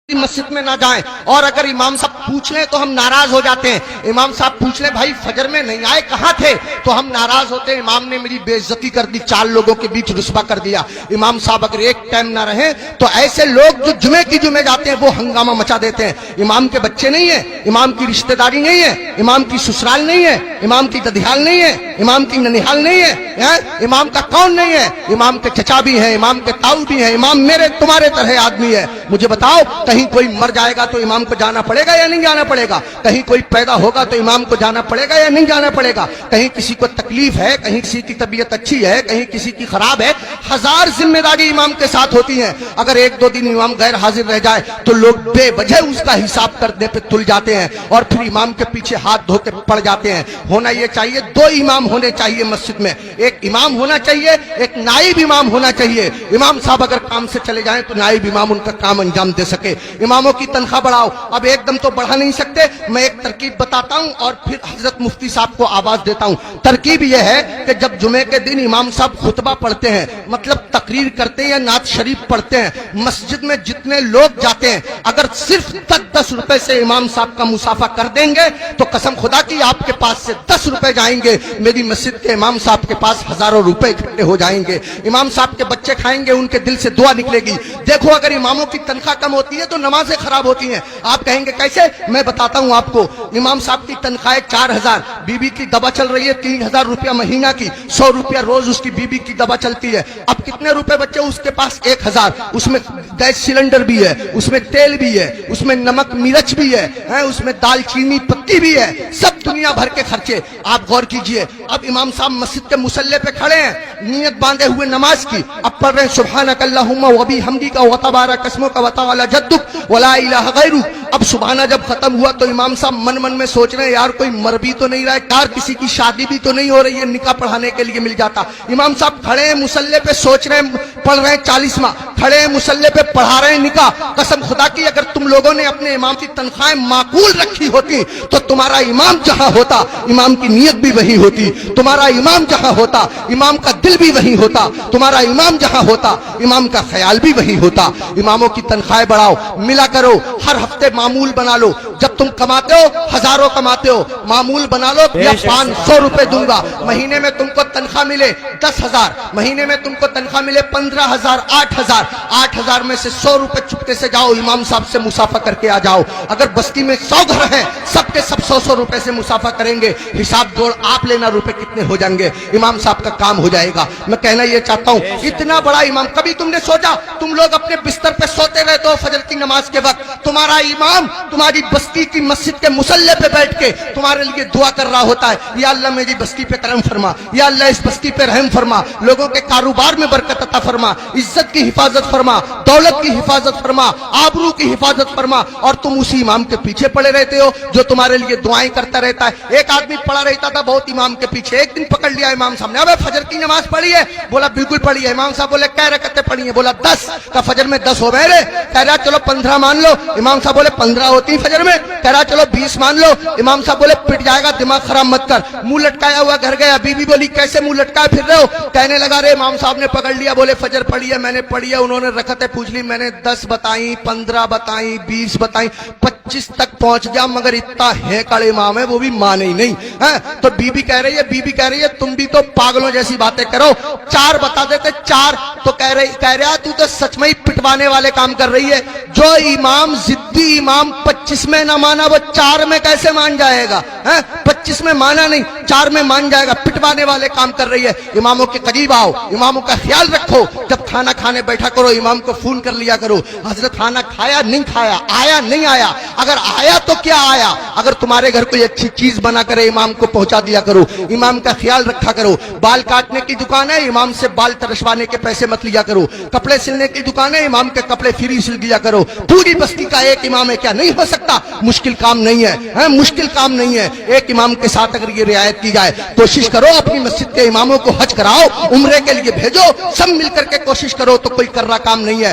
مسجد میں نہ جائیں، اور اگر امام صاحب پوچھ لیں تو ہم ناراض ہو جاتے ہیں۔ امام صاحب پوچھ لیں بھائی فجر میں نہیں آئے کہاں تھے، تو ہم ناراض ہوتے ہیں، امام نے میری بے عزتی کر دی، 4 لوگوں کے بیچ رسوا کر دیا۔ امام صاحب اگر ایک ٹائم نہ رہیں تو ایسے لوگ جو جمعے کی جمعے جاتے ہیں وہ ہنگامہ مچا دیتے ہیں۔ امام کے بچے نہیں ہیں، امام کی رشتہ داری نہیں ہے، امام کی سسرال نہیں ہے، امام کی ددھیال نہیں ہے، امام کی ننیحال نہیں ہے، امام کا کون نہیں ہے، امام کے چچا بھی ہیں، امام کے تاؤ بھی ہیں، امام میرے تمہارے طرح آدمی ہے۔ مجھے بتاؤ کہیں کوئی مر جائے گا تو امام کو جانا پڑے گا یا نہیں جانا پڑے گا؟ کہیں کوئی پیدا ہوگا تو امام کو جانا پڑے گا یا نہیں جانا پڑے گا؟ کہیں کسی کو تکلیف ہے، کہیں کسی کی طبیعت اچھی ہے، کہیں کسی کی خراب ہے، 1000 ذمہ داری امام کے ساتھ ہوتی ہیں۔ اگر 1-2 دن امام غیر حاضر رہ جائے تو لوگ بے وجہ اس کا حساب کرنے پہ تل جاتے ہیں اور پھر امام کے پیچھے ہاتھ دھو کے پڑ جاتے ہیں۔ ہونا یہ چاہیے 2 امام ہونے چاہیے مسجد میں، ایک امام ہونا چاہیے، ایک نائب امام ہونا چاہیے۔ امام صاحب اگر کام سے چلے جائیں تو نائب امام ان کا کام انجام دے سکے۔ اماموں کی تنخواہ بڑھاؤ، اب ایک دم تو بڑھا نہیں سکتے، میں ایک ترکیب بتاتا ہوں اور پھر حضرت مفتی صاحب کو آواز دیتا ہوں۔ ترکیب یہ ہے کہ جب جمعے کے دن امام صاحب خطبہ پڑھتے ہیں، مطلب تقریر کرتے ہیں یا نعت شریف پڑھتے ہیں، مسجد میں جتنے لوگ جاتے ہیں اگر صرف 10 روپے سے امام صاحب کا مسافہ کر دیں گے تو قسم خدا کی آپ کے پاس سے 10 روپے جائیں گے، میری مسجد کے امام صاحب کے پاس ہزاروں روپے اکٹھے ہو جائیں گے۔ امام صاحب کے بچے کھائیں گے، ان کے دل سے دعا نکلے گی۔ دیکھو اگر اماموں کی تنخواہ کم ہوتی ہے تو نمازیں خراب ہوتی ہیں۔ آپ کہیں گے کیسے؟ میں بتاتا ہوں آپ کو۔ امام صاحب کی تنخواہ 4000، بیوی کی دوا چل رہی ہے 3000 روپیہ مہینہ کی، 100 روپیہ روز اس کی بیوی کی دوا چلتی ہے۔ اب کتنے روپے بچے اس کے پاس؟ 1000۔ اس میں گیس سلنڈر بھی ہے، اس میں تیل بھی ہے، اس میں نمک مرچ بھی ہے، اس میں دال چینی پتی بھی ہے، سب دنیا بھر کے خرچے۔ آپ غور کیجئے، اب امام صاحب مسجد کے مصلی پہ کھڑے ہیں نیت باندھے ہوئے نماز کی، اب پڑھ رہے ہیں سبحانک اللہم وبحمدک وتبارک اسمک وتعالی جدک ولا الہ غیرک۔ اب سبحانہ جب ختم ہوا تو امام صاحب من میں سوچ رہے ہیں یار کوئی مر بھی تو نہیں رہا ہے، یار کسی کی شادی بھی تو نہیں ہو رہی ہے، نکاح پڑھانے کے لیے مل جاتا۔ امام صاحب کھڑے ہیں مصلی پہ، سوچ رہے ہیں، پڑھ رہے ہیں 40واں، کھڑے ہیں مصلی پہ پڑھا رہے ہیں نکاح۔ قسم خدا کی اگر تم لوگوں نے اپنے امام کی تنخواہیں معقول رکھی ہوتی تو تمہارا امام جہاں ہوتا امام کی نیت بھی وہی ہوتی، تمہارا امام جہاں ہوتا امام کا دل بھی وہی ہوتا، تمہارا امام جہاں ہوتا امام کا خیال بھی وہی ہوتا۔ اماموں کی تنخواہیں بڑھاؤ، ملا کرو، ہر ہفتے معمول بنا لو۔ جب تم کماتے ہو، ہزاروں کماتے ہو، معمول بنا لو یا 500 روپے دوں گا، مہینے میں تم کو تنخواہ ملے 10,000، مہینے میں تم کو تنخواہ ملے 15,000، 8,000، 8,000 میں سے 100 روپے چپکے سے جاؤ امام صاحب سے مسافہ کر کے آ جاؤ۔ اگر بستی میں 100 گھر ہیں، سب کے سب 100 روپے سے مسافہ کریں گے، حساب جوڑ آپ لینا روپے کتنے ہو جائیں گے، امام صاحب کا کام ہو جائے گا۔ میں کہنا یہ چاہتا ہوں اتنا بڑا امام، کبھی تم نے سوچا تم لوگ اپنے بستر پہ سوتے رہتے ہو فجر کی نماز کے وقت، تمہارا امام تمہاری بستی کی مسجد کے مصلی پہ بیٹھ کے تمہارے لیے دعا کر رہا ہوتا ہے، یا اللہ میری بستی پہ کرم فرما، یا اللہ اس بستی پہ رحم فرما، لوگوں کے کاروبار میں برکت عطا فرما، عزت کی حفاظت فرما، دولت کی حفاظت فرما، آبرو کی حفاظت فرما، اور تم اسی امام کے پیچھے پڑے رہتے ہو جو تمہارے لیے دعائیں کرتا رہتا ہے۔ ایک آدمی پڑا رہتا تھا بہت امام کے پیچھے، ایک دن پکڑ لیا امام صاحب نے، ابے فجر کی نماز پڑھی ہے؟ بولا بالکل پڑھی ہے۔ امام صاحب بولے کیا رکعتیں پڑھی ہیں؟ بولا 10۔ کا فجر میں 10 ہو گئے رے؟ کہہ رہا چلو 15 مان لو۔ امام صاحب بولے 15 ہوتی ہیں فجر میں؟ کہہ رہا چلو 20 مان لو۔ امام صاحب بولے پٹ جائے گا، دماغ خراب مت کر۔ منہ لٹکایا ہوا گھر گیا، بیوی بولی کیسے منہ لٹکائے پھر رہے ہو؟ کہنے لگا رے امام صاحب نے پکڑ لیا، بولے فجر پڑھی ہے؟ میں نے پڑھی ہے۔ انہوں نے رکعتیں پوچھ لی، میں نے 10 بتائیں، 15 بتائیں، 20 بتائیں، 25 تک پہنچ گیا، مگر اتنا ہے کڑے امام ہے وہ بھی مانے ہی نہیں۔ تو بیوی کہہ رہی ہے تم بھی تو پاگلوں جیسی باتیں کرو، 4 بتا دیتے 4۔ تو کہہ رہا تو سچ میں ہی پٹوانے والے کام کر رہی ہے۔ جو امام ضدی امام 25 میں نہ مانا وہ 4 میں کیسے مان جائے گا؟ 25 میں مانا نہیں 4 میں مان جائے گا، پٹوانے والے کام کر رہی ہے۔ اماموں کے قریب آؤ، اماموں کا خیال رکھو، جب کھانا کھانے بیٹھا کرو امام کو فون کر لیا کرو، حضرت کھانا کھایا نہیں کھایا، آیا نہیں آیا، اگر آیا تو کیا آیا، اگر تمہارے گھر کوئی اچھی چیز بنا کرے امام کو پہنچا دیا کرو، امام کا خیال رکھا کرو۔ بال کاٹنے کی دکان ہے، امام سے بال ترشوانے کے پیسے مت لیا کرو۔ کپڑے سلنے کی دکان ہے، امام کے کپڑے فری سل دیا کرو۔ پوری بستی کا ایک امام ہے، کیا نہیں ہو سکتا؟ مشکل کام نہیں ہے، مشکل کام نہیں ہے۔ ایک امام کے ساتھ اگر یہ رعایت کی جائے، کوشش کرو اپنی مسجد کے اماموں کو حج کراؤ، عمرے کے لیے بھیجو، سب مل کر کے کوشش کرو تو کوئی کر رہا کام نہیں ہے۔